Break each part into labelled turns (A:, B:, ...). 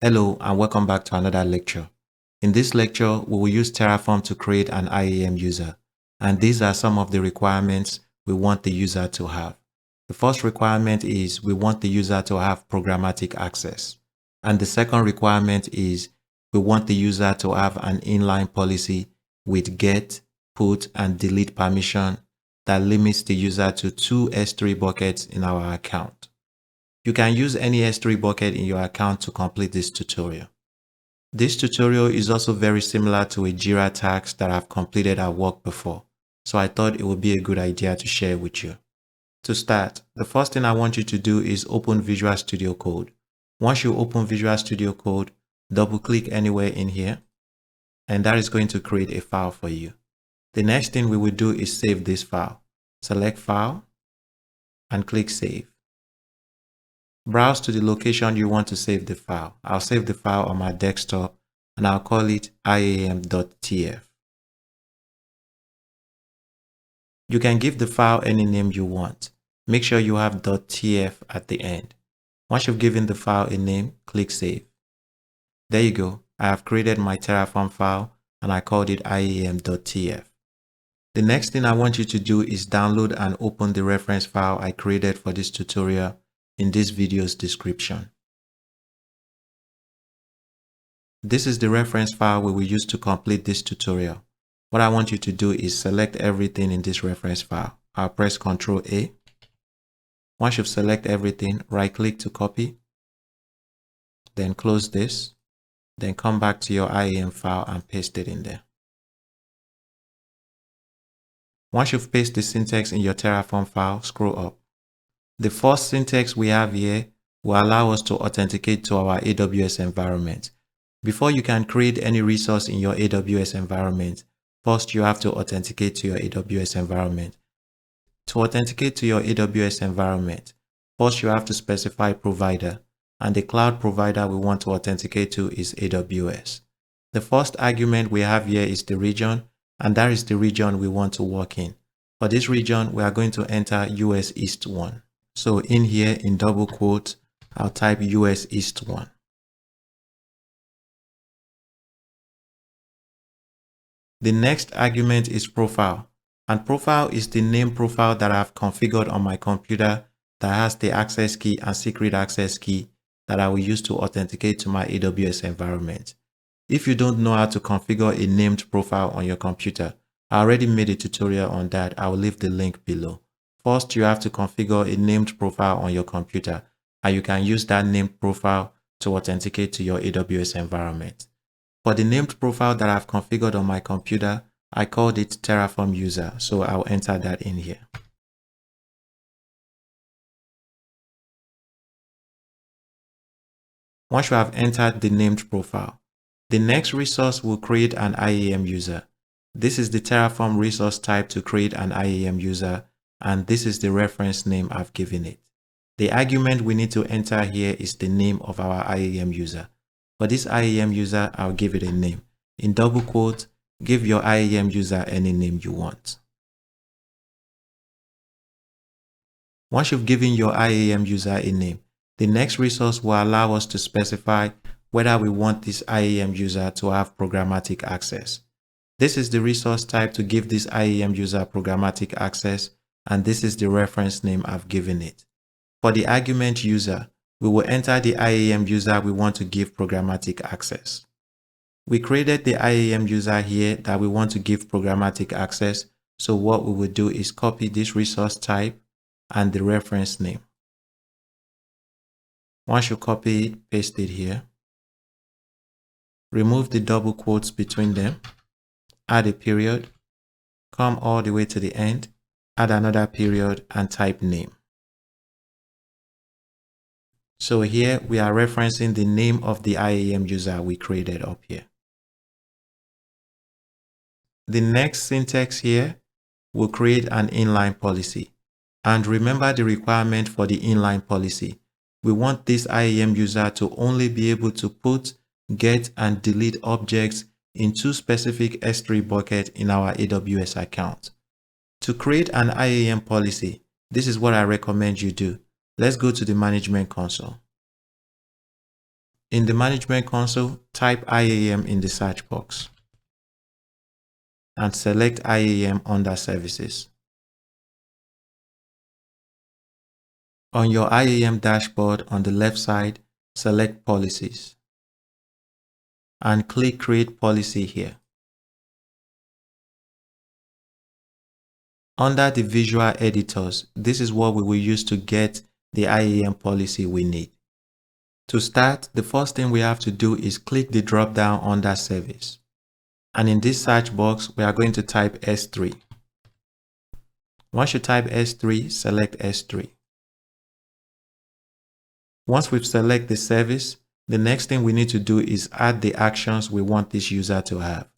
A: Hello and welcome back to another lecture. In this lecture, we will use Terraform to create an IAM user, and these are some of the requirements we want the user to have. The first requirement is we want the user to have programmatic access, and the second requirement is we want the user to have an inline policy with get, put, and delete permission that limits the user to 2 S3 buckets in our account. You can use any S3 bucket in your account to complete this tutorial. This tutorial is also very similar to a Jira task that I've completed at work before, so I thought it would be a good idea to share with you. To start, the first thing I want you to do is open Visual Studio Code. Once you open Visual Studio Code, double-click anywhere in here, and that is going to create a file for you. The next thing we will do is save this file. Select File and click Save. Browse to the location you want to save the file. I'll save the file on my desktop and I'll call it iam.tf. You can give the file any name you want. Make sure you have .tf at the end. Once you've given the file a name, click Save. There you go. I have created my Terraform file and I called it iam.tf. The next thing I want you to do is download and open the reference file I created for this tutorial in this video's description. This is the reference file we will use to complete this tutorial. What I want you to do is select everything in this reference file. I'll press Ctrl A. Once you've selected everything, right-click to copy. Then close this. Then come back to your IAM file and paste it in there. Once you've pasted the syntax in your Terraform file, scroll up. The first syntax we have here will allow us to authenticate to our AWS environment. Before you can create any resource in your AWS environment, first you have to authenticate to your AWS environment. To authenticate to your AWS environment, first you have to specify provider, and the cloud provider we want to authenticate to is AWS. The first argument we have here is the region, and that is the region we want to work in. For this region, we are going to enter US East 1. So in here, in double quotes, I'll type US East 1. The next argument is profile, and profile is the name profile that I've configured on my computer that has the access key and secret access key that I will use to authenticate to my AWS environment. If you don't know how to configure a named profile on your computer, I already made a tutorial on that. I will leave the link below. First, you have to configure a named profile on your computer, and you can use that named profile to authenticate to your AWS environment. For the named profile that I've configured on my computer, I called it Terraform user, so I'll enter that in here. Once you have entered the named profile, the next resource will create an IAM user. This is the Terraform resource type to create an IAM user, and this is the reference name I've given it. The argument we need to enter here is the name of our IAM user. For this IAM user, I'll give it a name. In double quotes, give your IAM user any name you want. Once you've given your IAM user a name, the next resource will allow us to specify whether we want this IAM user to have programmatic access. This is the resource type to give this IAM user programmatic access, and this is the reference name I've given it. For the argument user, we will enter the IAM user we want to give programmatic access. We created the IAM user here that we want to give programmatic access, so what we will do is copy this resource type and the reference name. Once you copy it, paste it here. Remove the double quotes between them. Add a period. Come all the way to the end. Add another period and type name. So here we are referencing the name of the IAM user we created up here. The next syntax here will create an inline policy. And remember the requirement for the inline policy. We want this IAM user to only be able to put, get, and delete objects in 2 specific S3 buckets in our AWS account. To create an IAM policy, this is what I recommend you do. Let's go to the management console. In the management console, type IAM in the search box and select IAM under services. On your IAM dashboard on the left side, select policies and click create policy here. Under the visual editors, this is what we will use to get the IAM policy we need. To start, the first thing we have to do is click the drop down under service. And in this search box, we are going to type S3. Once you type S3, select S3. Once we've selected the service, the next thing we need to do is add the actions we want this user to have.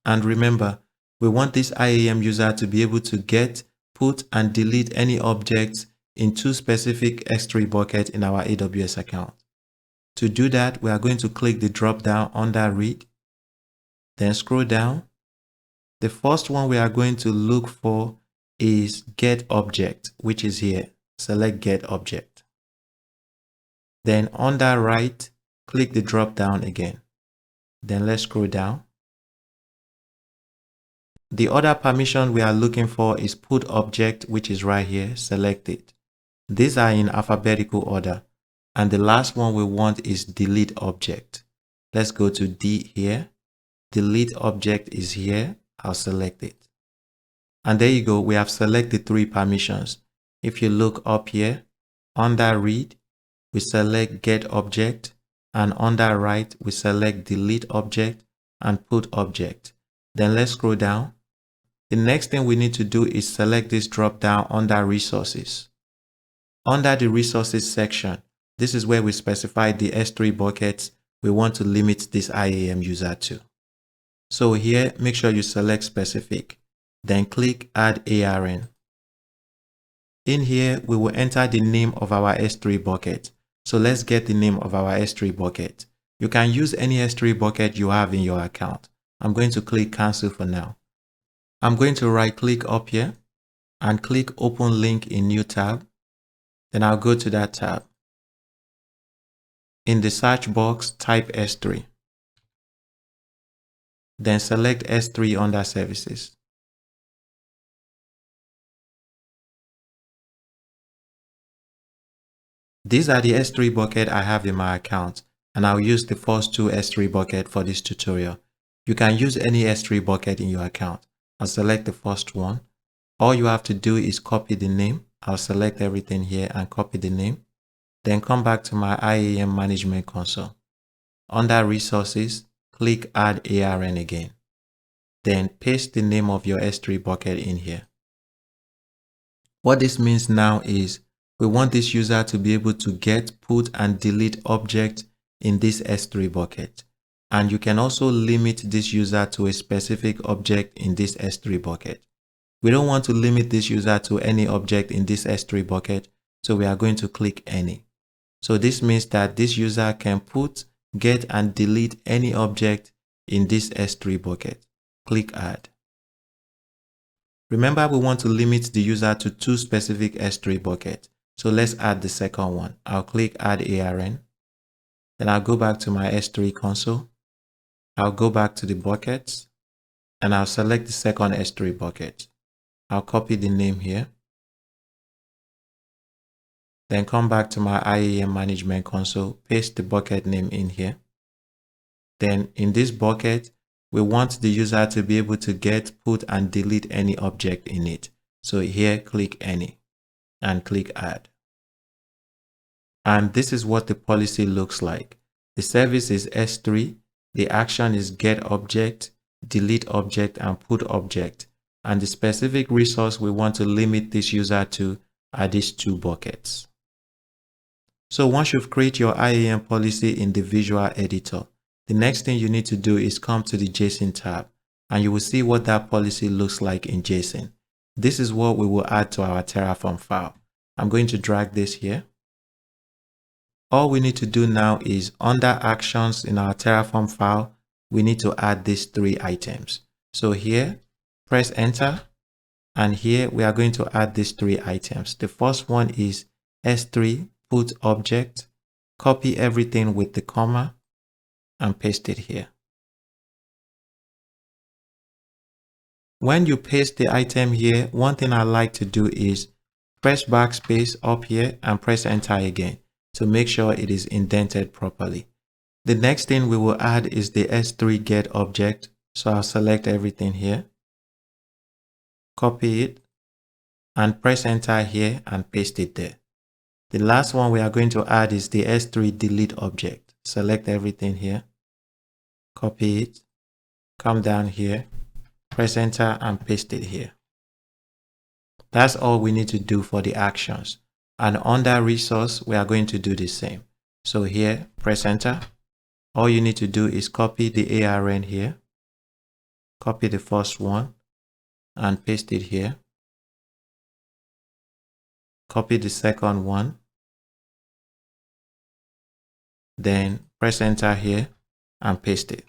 A: And remember, we want this IAM user to be able to get, put, and delete any objects in two specific S3 buckets in our AWS account. To do that, we are going to click the drop down under Read, then scroll down. The first one we are going to look for is Get Object, which is here. Select Get Object. Then under Right, click the drop down again. Then let's scroll down. The other permission we are looking for is Put Object, which is right here. Select it. These are in alphabetical order. And the last one we want is Delete Object. Let's go to D here. Delete Object is here. I'll select it. And there you go. We have selected 3 permissions. If you look up here, under Read, we select Get Object. And under Right, we select Delete Object and Put Object. Then let's scroll down. The next thing we need to do is select this drop down under Resources. Under the Resources section, this is where we specify the S3 buckets we want to limit this IAM user to. So here, make sure you select Specific, then click Add ARN. In here, we will enter the name of our S3 bucket. So let's get the name of our S3 bucket. You can use any S3 bucket you have in your account. I'm going to click Cancel for now. I'm going to right click up here and click Open Link in New tab. Then I'll go to that tab. In the search box, type S3. Then select S3 under Services. These are the S3 bucket I have in my account, and I'll use the first 2 S3 bucket for this tutorial. You can use any S3 bucket in your account. I'll select the first one. All you have to do is copy the name. I'll select everything here and copy the name. Then come back to my IAM management console. Under Resources, click Add ARN again. Then paste the name of your S3 bucket in here. What this means now is we want this user to be able to get, put, and delete objects in this S3 bucket. And you can also limit this user to a specific object in this S3 bucket. We don't want to limit this user to any object in this S3 bucket, so we are going to click Any. So this means that this user can put, get, and delete any object in this S3 bucket. Click Add. Remember, we want to limit the user to 2 specific S3 buckets. So let's add the second one. I'll click Add ARN. Then I'll go back to my S3 console. I'll go back to the buckets and I'll select the second S3 bucket. I'll copy the name here. Then come back to my IAM management console, paste the bucket name in here. Then in this bucket, we want the user to be able to get, put, and delete any object in it. So here, click Any and click Add. And this is what the policy looks like. The service is S3. The action is Get Object, Delete Object, and Put Object. And the specific resource we want to limit this user to are these 2 buckets. So once you've created your IAM policy in the visual editor, the next thing you need to do is come to the JSON tab, and you will see what that policy looks like in JSON. This is what we will add to our Terraform file. I'm going to drag this here. All we need to do now is under Actions in our Terraform file, we need to add these 3 items. So here, press Enter, and here we are going to add these 3 items. The first one is S3 Put Object. copy everything with the comma and paste it here. When you paste the item here, one thing I like to do is press backspace up here and press enter again to make sure it is indented properly. The next thing we will add is the S3 get object. So I'll select everything here, copy it, and press enter here and paste it there. The last one we are going to add is the S3 delete object. Select everything here, copy it, come down here, press enter and paste it here. That's all we need to do for the actions. And under resource, we are going to do the same. So here, press enter. All you need to do is copy the ARN here, copy the first one and paste it here. Copy the second one. Then press enter here and paste it.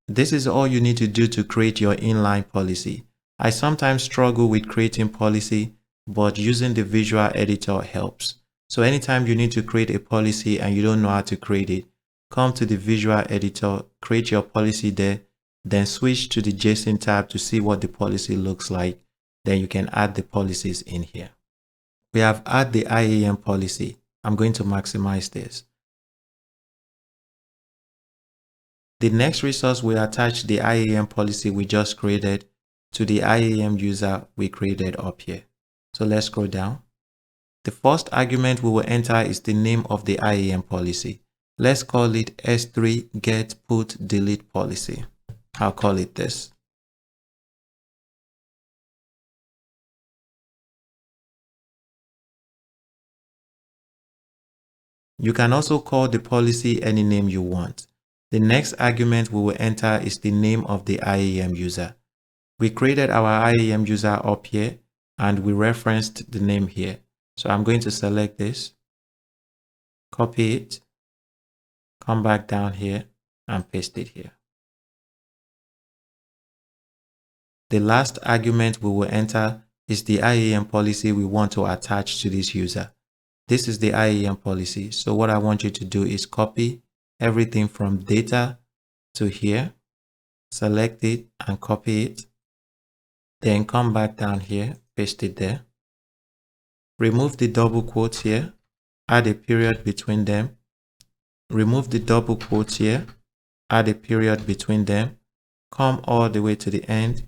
A: This is all you need to do to create your inline policy. I sometimes struggle with creating policy, but using the visual editor helps. So anytime you need to create a policy and you don't know how to create it, come to the visual editor, create your policy there, then switch to the JSON tab to see what the policy looks like. Then you can add the policies in here. We have added the IAM policy. I'm going to maximize this. The next resource will attach the IAM policy we just created to the IAM user we created up here. So let's scroll down. The first argument we will enter is the name of the IAM policy. Let's call it S3 get put delete policy. I'll call it this. You can also call the policy any name you want. The next argument we will enter is the name of the IAM user. We created our IAM user up here and we referenced the name here. So I'm going to select this, copy it, come back down here and paste it here. The last argument we will enter is the IAM policy we want to attach to this user. This is the IAM policy. So what I want you to do is copy everything from data to here, select it and copy it. Then come back down here, paste it there. Remove the double quotes here, add a period between them. Remove the double quotes here, add a period between them. Come all the way to the end,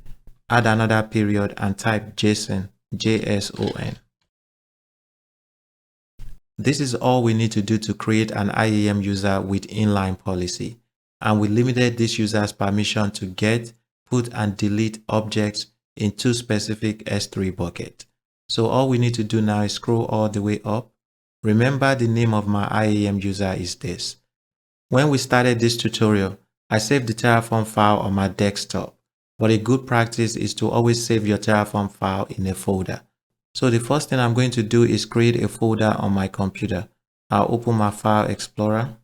A: add another period and type JSON, JSON. This is all we need to do to create an IAM user with inline policy. And we limited this user's permission to get, put and delete objects in two specific S3 buckets. So all we need to do now is scroll all the way up. Remember the name of my IAM user is this. When we started this tutorial, I saved the Terraform file on my desktop. But a good practice is to always save your Terraform file in a folder. So the first thing I'm going to do is create a folder on my computer. I'll open my File Explorer.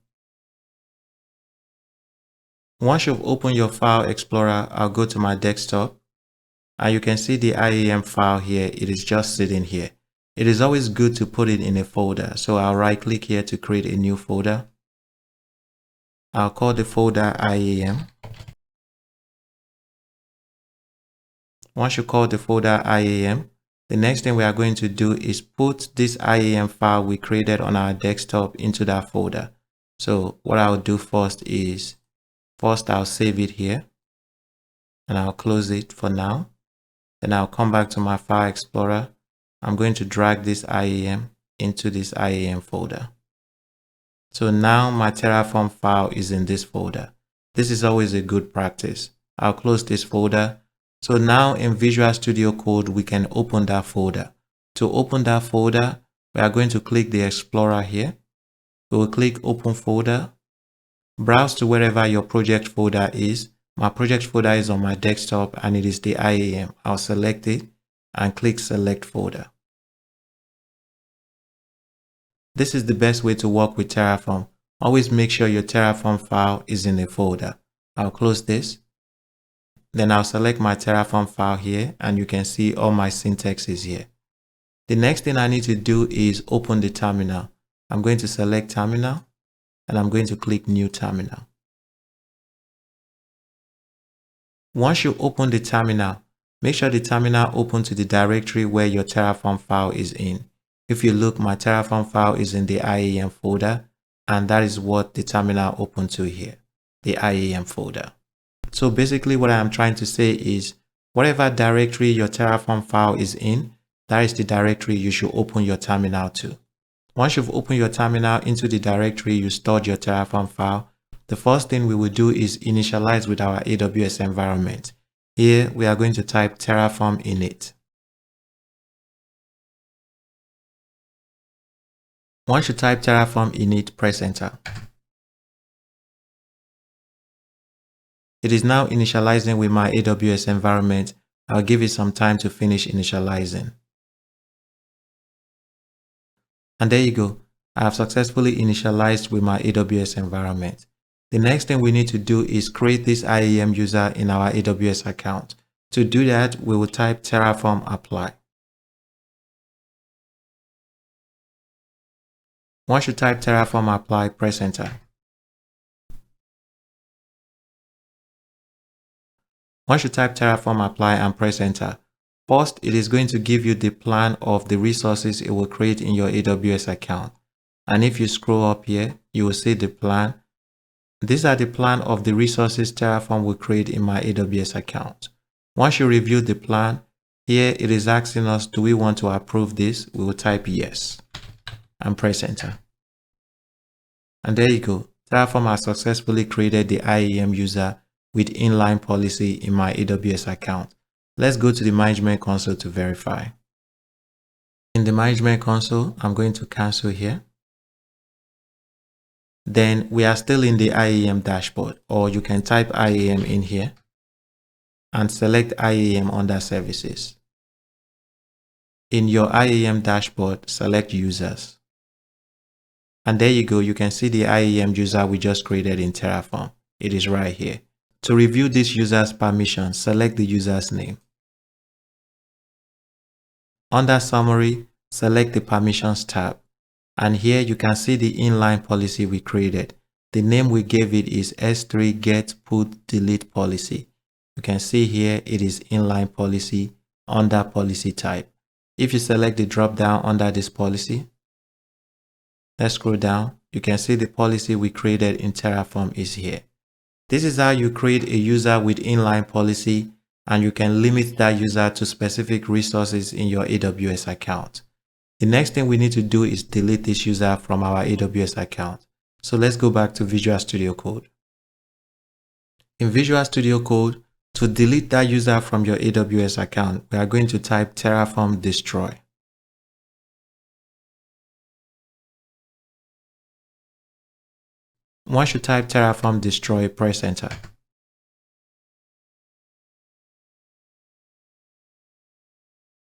A: Once you've opened your File Explorer, I'll go to my desktop. And you can see the IAM file here. It is just sitting here. It is always good to put it in a folder. So I'll right click here to create a new folder. I'll call the folder IAM. Once you call the folder IAM, the next thing we are going to do is put this IAM file we created on our desktop into that folder. So what I'll do first is, I'll save it here and I'll close it for now. Then I'll come back to my File Explorer. I'm going to drag this IAM into this IAM folder. So now my Terraform file is in this folder. This is always a good practice. I'll close this folder. So now in Visual Studio Code, we can open that folder. To open that folder, we are going to click the Explorer here. We will click Open Folder. Browse to wherever your project folder is. My project folder is on my desktop and it is the IAM. I'll select it and click Select Folder. This is the best way to work with Terraform. Always make sure your Terraform file is in a folder. I'll close this. Then I'll select my Terraform file here and you can see all my syntax is here. The next thing I need to do is open the terminal. I'm going to select Terminal and I'm going to click New Terminal. Once you open the terminal, make sure the terminal open to the directory where your Terraform file is in. If you look, my Terraform file is in the IAM folder, and that is what the terminal opened to here, the IAM folder. So basically what I'm trying to say is, whatever directory your Terraform file is in, that is the directory you should open your terminal to. Once you've opened your terminal into the directory you stored your Terraform file, the first thing we will do is initialize with our AWS environment. Here we are going to type Terraform init. Once you type Terraform init, press enter. It is now initializing with my AWS environment. I'll give it some time to finish initializing. And there you go. I have successfully initialized with my AWS environment. The next thing we need to do is create this IAM user in our AWS account. To do that, we will type Terraform apply. Once you type Terraform apply, press enter. Once you type Terraform apply and press enter, first it is going to give you the plan of the resources it will create in your AWS account. And if you scroll up here, you will see the plan. These are the plan of the resources Terraform will create in my AWS account. Once you review the plan, here it is asking us, do we want to approve this? We will type yes and press enter. And there you go. Terraform has successfully created the IAM user with inline policy in my AWS account. Let's go to the management console to verify. In the management console, I'm going to cancel here. Then we are still in the IAM dashboard, or you can type IAM in here and select IAM under services. In your IAM dashboard, select users. And there you go, you can see the IAM user we just created in Terraform. It is right here. To review this user's permission, select the user's name. Under Summary, select the Permissions tab. And here you can see the inline policy we created. The name we gave it is S3 get put delete policy. You can see here it is inline policy under policy type. If you select the drop down under this policy, let's scroll down, you can see the policy we created in Terraform is here. This is how you create a user with inline policy, and you can limit that user to specific resources in your AWS account. The next thing we need to do is delete this user from our AWS account. So let's go back to Visual Studio Code. In Visual Studio Code, to delete that user from your AWS account, we are going to type Terraform destroy. Once you type Terraform destroy, press enter.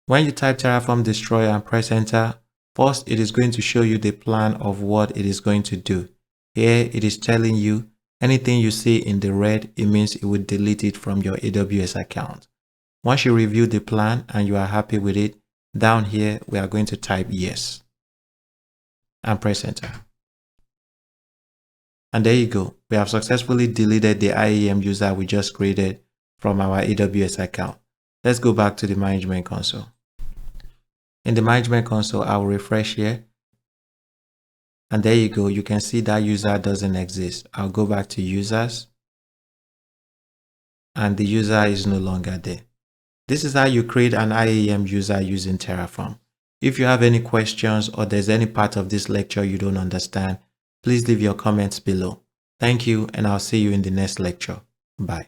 A: When you type Terraform destroy and press enter, first it is going to show you the plan of what it is going to do. Here it is telling you anything you see in the red, it means it will delete it from your AWS account. Once you review the plan and you are happy with it, down here we are going to type yes and press enter. And there you go. We have successfully deleted the IAM user we just created from our AWS account. Let's go back to the management console. In the management console, I will refresh here. And there you go. You can see that user doesn't exist. I'll go back to users. And the user is no longer there. This is how you create an IAM user using Terraform. If you have any questions or there's any part of this lecture you don't understand, please leave your comments below. Thank you, and I'll see you in the next lecture. Bye.